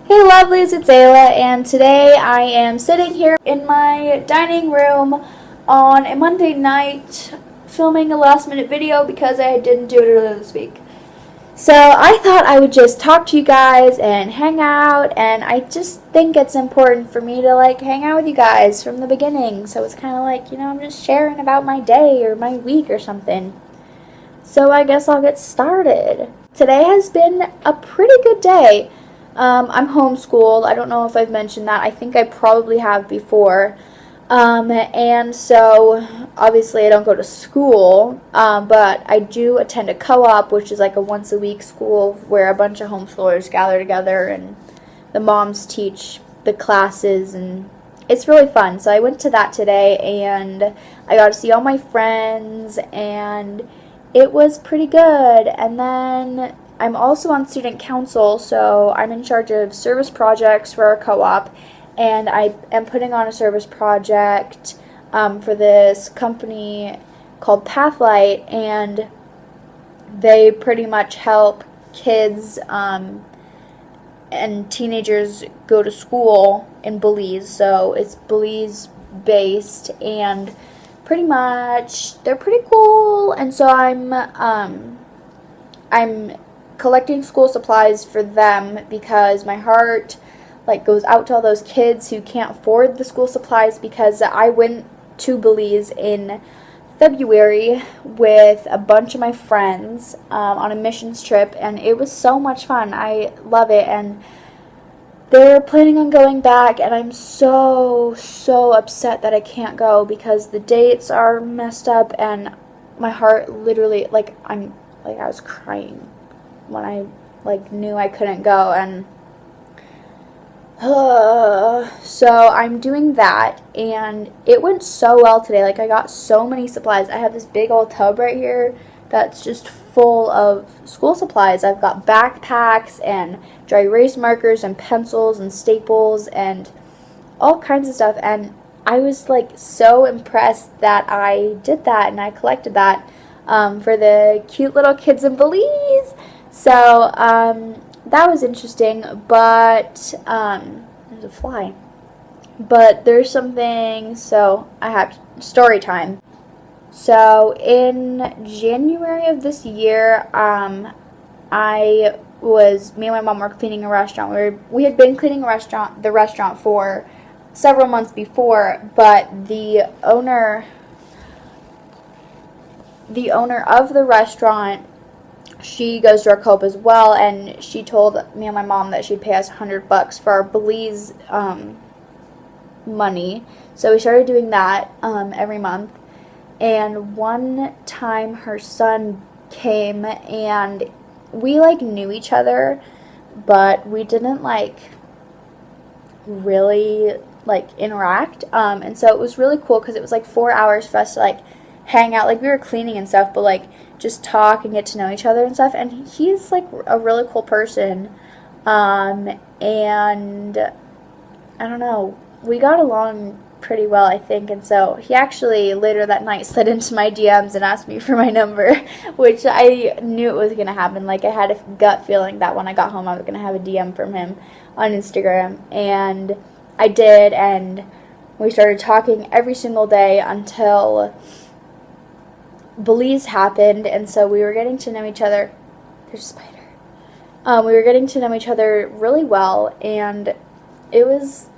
Hey lovelies, it's Ayla, and today I am sitting here in my dining room on a Monday night filming a last minute video because I didn't do it earlier this week. So I thought I would just talk to you guys and hang out, and I just think it's important for me to hang out with you guys from the beginning. So it's kind of I'm just sharing about my day or my week or something. So I guess I'll get started. Today has been a pretty good day. I'm homeschooled. I don't know if I've mentioned that. I think I probably have before. And so, obviously, I don't go to school, but I do attend a co-op, which is like a once-a-week school where a bunch of homeschoolers gather together and the moms teach the classes, and it's really fun. So I went to that today, and I got to see all my friends, and it was pretty good. And then I'm also on student council, so I'm in charge of service projects for our co-op, and I am putting on a service project for this company called Pathlight, and they pretty much help kids and teenagers go to school in Belize. So it's Belize based, and pretty much they're pretty cool. And so I'm collecting school supplies for them because my heart goes out to all those kids who can't afford the school supplies, because I went to Belize in February with a bunch of my friends on a missions trip, and it was so much fun. I love it, and they're planning on going back, and I'm so upset that I can't go because the dates are messed up, and my heart literally I was crying when I knew I couldn't go. And so I'm doing that, and it went so well today. I got so many supplies. I have this big old tub right here that's just full of school supplies. I've got backpacks and dry erase markers and pencils and staples and all kinds of stuff, and I was so impressed that I did that and I collected that for the cute little kids in Belize. So that was interesting, but there's a fly. But there's something, so I have story time. So in January of this year, me and my mom were cleaning a restaurant. We had been cleaning the restaurant for several months before, but the owner of the restaurant, she goes to our co-op as well, and she told me and my mom that she'd pay us $100 for our Belize money. So we started doing that every month. And one time her son came, and we knew each other, but we didn't really interact. And so it was really cool because it was 4 hours for us to hang out. We were cleaning and stuff, but just talk and get to know each other and stuff. And he's a really cool person, and I don't know, we got along pretty well, I think. And so he actually later that night slid into my DMs and asked me for my number, which I knew it was gonna happen. I had a gut feeling that when I got home I was gonna have a DM from him on Instagram, and I did, and we started talking every single day until Belize happened. And so we were getting to know each other. There's a spider. We were getting to know each other really well, and it was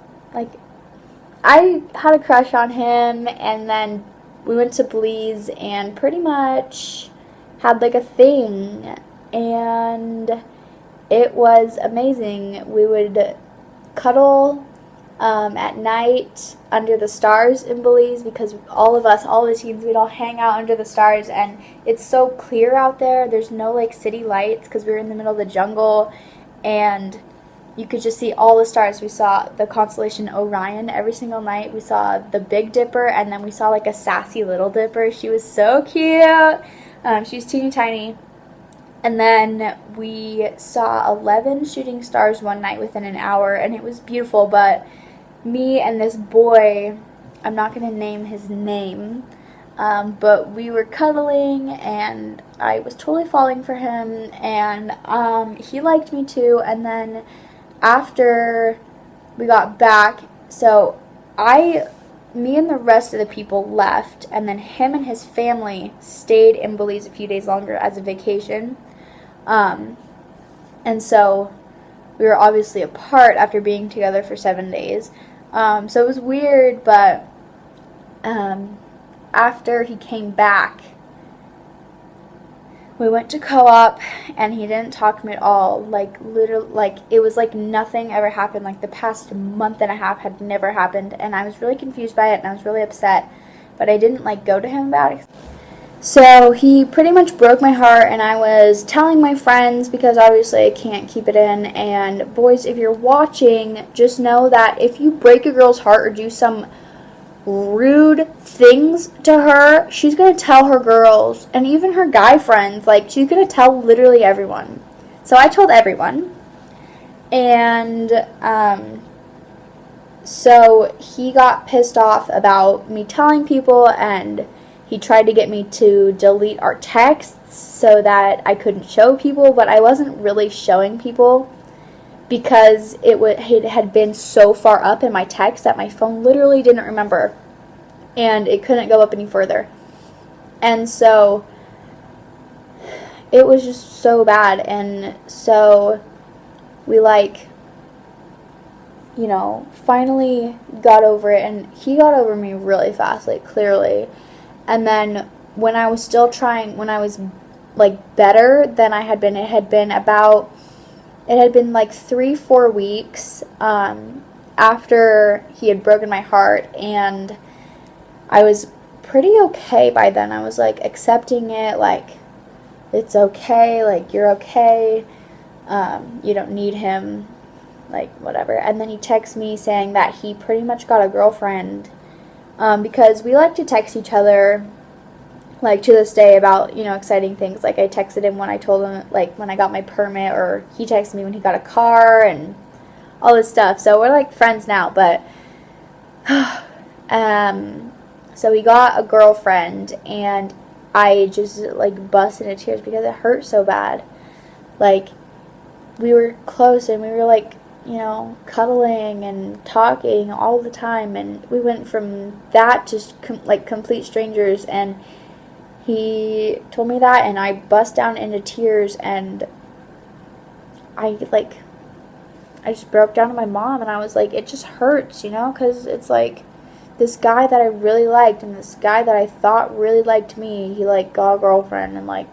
I had a crush on him, and then we went to Belize and pretty much had a thing, and it was amazing. We would cuddle at night under the stars in Belize, because all the teens, we'd all hang out under the stars, and it's so clear out there. There's no city lights because we were in the middle of the jungle, and you could just see all the stars. We saw the constellation Orion every single night. We saw the Big Dipper, and then we saw a sassy Little Dipper. She was so cute. She was teeny tiny. And then we saw 11 shooting stars one night within an hour, and it was beautiful. But me and this boy, I'm not going to name his name, but we were cuddling, and I was totally falling for him, and he liked me too. And then after we got back, so me and the rest of the people left, and then him and his family stayed in Belize a few days longer as a vacation. And so we were obviously apart after being together for 7 days. So it was weird, but after he came back, we went to co-op, and he didn't talk to me at all. Like, literally, like, it was like nothing ever happened. Like, the past month and a half had never happened, and I was really confused by it, and I was really upset. But I didn't, like, go to him about it. So he pretty much broke my heart, and I was telling my friends, because obviously I can't keep it in. And boys, if you're watching, just know that if you break a girl's heart or do some rude things to her, she's gonna tell her girls and even her guy friends. Like, she's gonna tell literally everyone. So I told everyone, and so he got pissed off about me telling people, and he tried to get me to delete our texts so that I couldn't show people, but I wasn't really showing people because it had been so far up in my text that my phone literally didn't remember, and it couldn't go up any further. And so it was just so bad. And so we, like, you know, finally got over it, and he got over me really fast, like, clearly. And then when I was still trying, when I was, like, better than I had been, it had been like 3-4 weeks after he had broken my heart, and I was pretty okay by then. I was, like, accepting it, like, it's okay, like, you're okay, you don't need him, like, whatever. And then he texts me saying that he pretty much got a girlfriend, because we like to text each other, like, to this day about, you know, exciting things. Like, I texted him when I told him, like, when I got my permit, or he texted me when he got a car, and all this stuff. So we're, like, friends now, but, so he got a girlfriend, and I just, like, busted into tears because it hurt so bad. Like, we were close, and we were, like, you know, cuddling and talking all the time, and we went from that to, like, complete strangers. And he told me that, and I bust down into tears, and I just broke down to my mom, and I was like, it just hurts, you know, because it's like, this guy that I really liked, and this guy that I thought really liked me, he, like, got a girlfriend, and, like,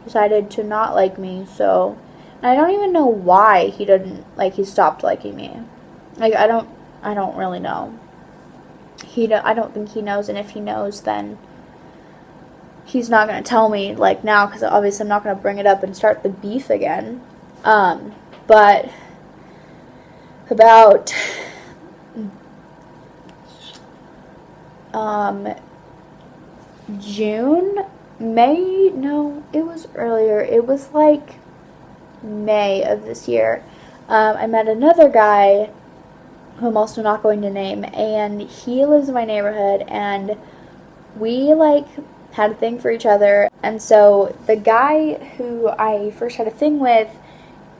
decided to not like me. So, and I don't even know why he stopped liking me. Like, I don't really know. I don't think he knows, and if he knows, then he's not going to tell me, like, now, because obviously I'm not going to bring it up and start the beef again. But about it was earlier. It was like May of this year. I met another guy who I'm also not going to name, and he lives in my neighborhood, and we, like, had a thing for each other. And so the guy who I first had a thing with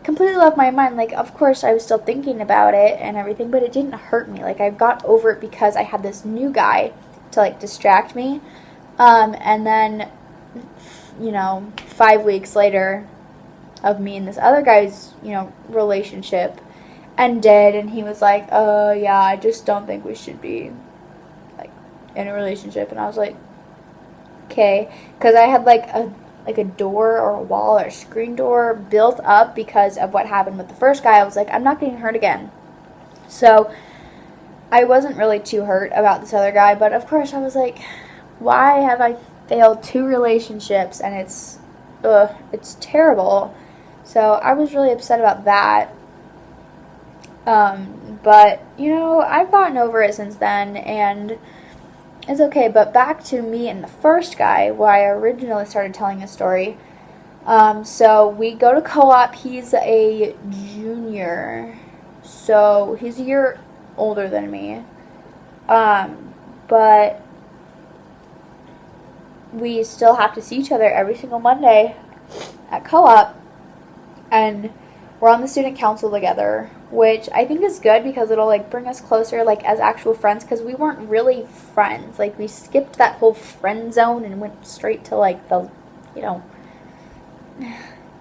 completely left my mind. Like, of course I was still thinking about it and everything, but it didn't hurt me. Like, I got over it because I had this new guy to, like, distract me. And then, you know, 5 weeks later of me and this other guy's, you know, relationship ended, and he was like, oh yeah, I just don't think we should be, like, in a relationship. And I was like, okay, because I had, like, a door or a wall or a screen door built up because of what happened with the first guy. I was like, I'm not getting hurt again. So I wasn't really too hurt about this other guy, but of course I was like, why have I failed 2 relationships, and it's terrible. So I was really upset about that. But, you know, I've gotten over it since then, and it's okay. But back to me and the first guy, where I originally started telling the story. So we go to co-op. He's a junior, so he's a year older than me. But we still have to see each other every single Monday at co-op. And we're on the student council together, which I think is good because it'll like bring us closer like as actual friends, because we weren't really friends. Like we skipped that whole friend zone and went straight to like the, you know,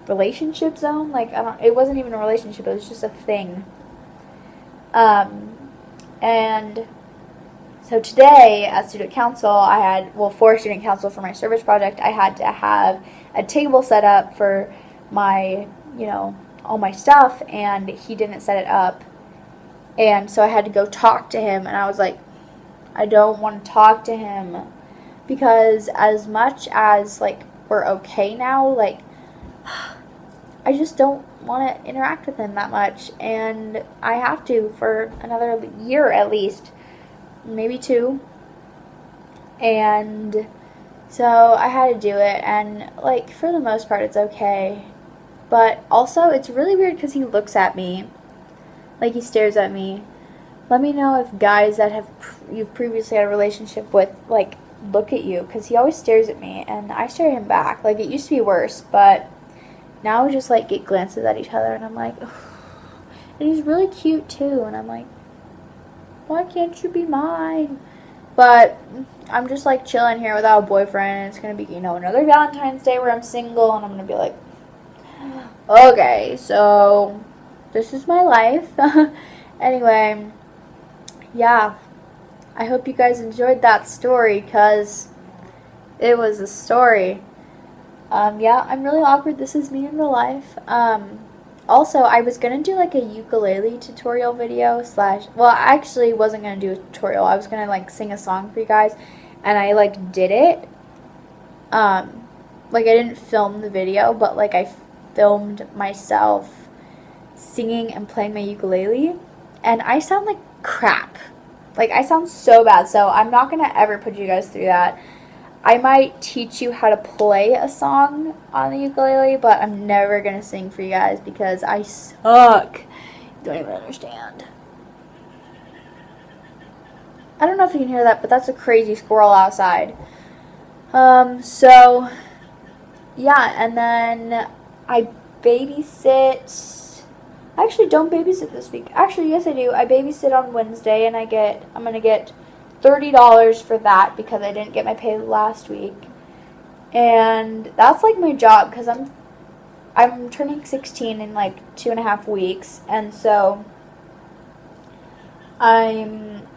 relationship zone. Like it wasn't even a relationship, it was just a thing. And so today at student council, I had, well, for student council for my service project, I had to have a table set up for my, you know, all my stuff, and he didn't set it up. And so I had to go talk to him, and I was like, I don't want to talk to him, because as much as like we're okay now, like I just don't want to interact with him that much, and I have to for another year at least, maybe 2. And so I had to do it, and like for the most part it's okay. But also it's really weird because he looks at me, like he stares at me. Let me know if guys that you've previously had a relationship with like look at you, because he always stares at me and I stare at him back. Like it used to be worse, but now we just like get glances at each other, and I'm like, ugh. And he's really cute too, and I'm like, why can't you be mine? But I'm just like chilling here without a boyfriend, and it's gonna be, you know, another Valentine's Day where I'm single, and I'm gonna be like, okay, so this is my life. Anyway, yeah, I hope you guys enjoyed that story, because it was a story. Yeah, I'm really awkward. This is me in real life. Also, I was going to do like a ukulele tutorial video well, I actually wasn't going to do a tutorial. I was going to like sing a song for you guys, and I like did it. Like I didn't film the video, but like I filmed myself singing and playing my ukulele, and I sound like crap. Like I sound so bad, so I'm not going to ever put you guys through that. I might teach you how to play a song on the ukulele, but I'm never going to sing for you guys because I suck. You don't even understand. I don't know if you can hear that, but that's a crazy squirrel outside. So, yeah, and then I babysit. I actually don't babysit this week. Actually, yes I do. I babysit on Wednesday, and I'm going to get $30 for that because I didn't get my pay last week. And that's like my job, because I'm turning 16 in like 2.5 weeks, and so I'm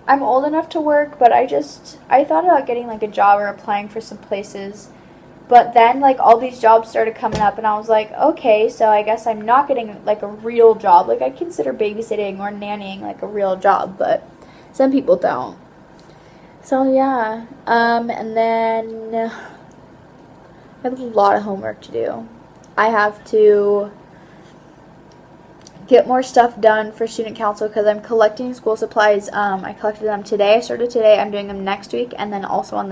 old enough to work, but I thought about getting like a job or applying for some places, but then like all these jobs started coming up, and I was like, okay, so I guess I'm not getting like a real job. Like I consider babysitting or nannying like a real job, but some people don't. So yeah, and then I have a lot of homework to do. I have to get more stuff done for student council because I'm collecting school supplies. I collected them today. I started today. I'm doing them next week, and then also I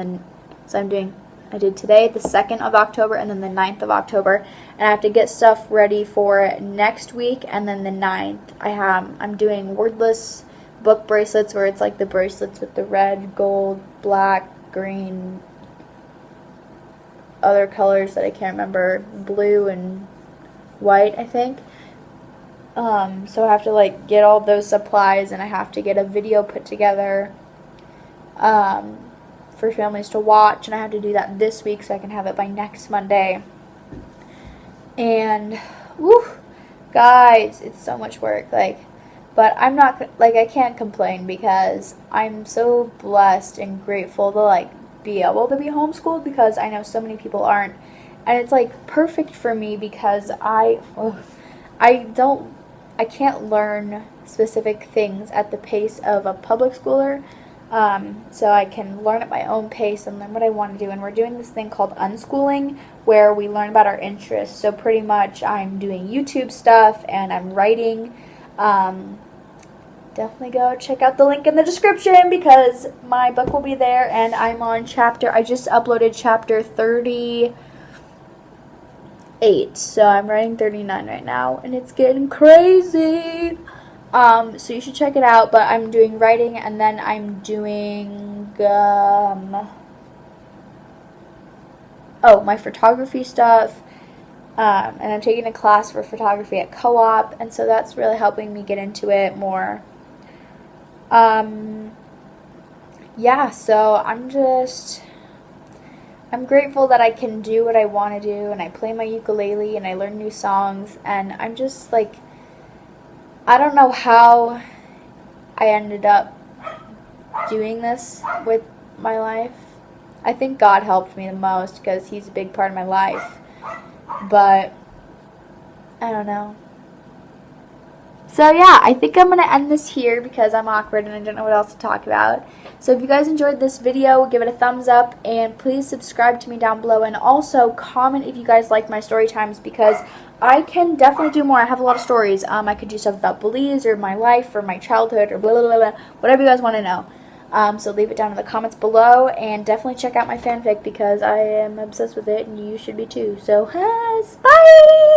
did today, the 2nd of October, and then the 9th of October, and I have to get stuff ready for next week, and then the 9th. I'm doing wordless book bracelets, where it's like the bracelets with the red, gold, black, green, other colors that I can't remember, blue and white, I think. So I have to like get all those supplies, and I have to get a video put together for families to watch, and I have to do that this week so I can have it by next Monday. And woo, guys, it's so much work. But I'm not, I can't complain because I'm so blessed and grateful to, be able to be homeschooled, because I know so many people aren't. And it's, perfect for me because I can't learn specific things at the pace of a public schooler. So I can learn at my own pace and learn what I want to do. And we're doing this thing called unschooling, where we learn about our interests. So pretty much I'm doing YouTube stuff and I'm writing. Definitely go check out the link in the description because my book will be there, and I'm on I just uploaded chapter 38, so I'm writing 39 right now, and it's getting crazy. So you should check it out, but I'm doing writing, and then I'm doing, my photography stuff, And I'm taking a class for photography at co-op, and so that's really helping me get into it more. Yeah, so I'm grateful that I can do what I want to do, and I play my ukulele and I learn new songs, and I'm just like, I don't know how I ended up doing this with my life. I think God helped me the most because He's a big part of my life. But I don't know. So yeah, I think I'm going to end this here because I'm awkward and I don't know what else to talk about. So if you guys enjoyed this video, give it a thumbs up and please subscribe to me down below, and also comment if you guys like my story times because I can definitely do more. I have a lot of stories. I could do stuff about bullies or my life or my childhood or blah blah blah, blah, whatever you guys want to know. So leave it down in the comments below, and definitely check out my fanfic because I am obsessed with it and you should be too. So, bye!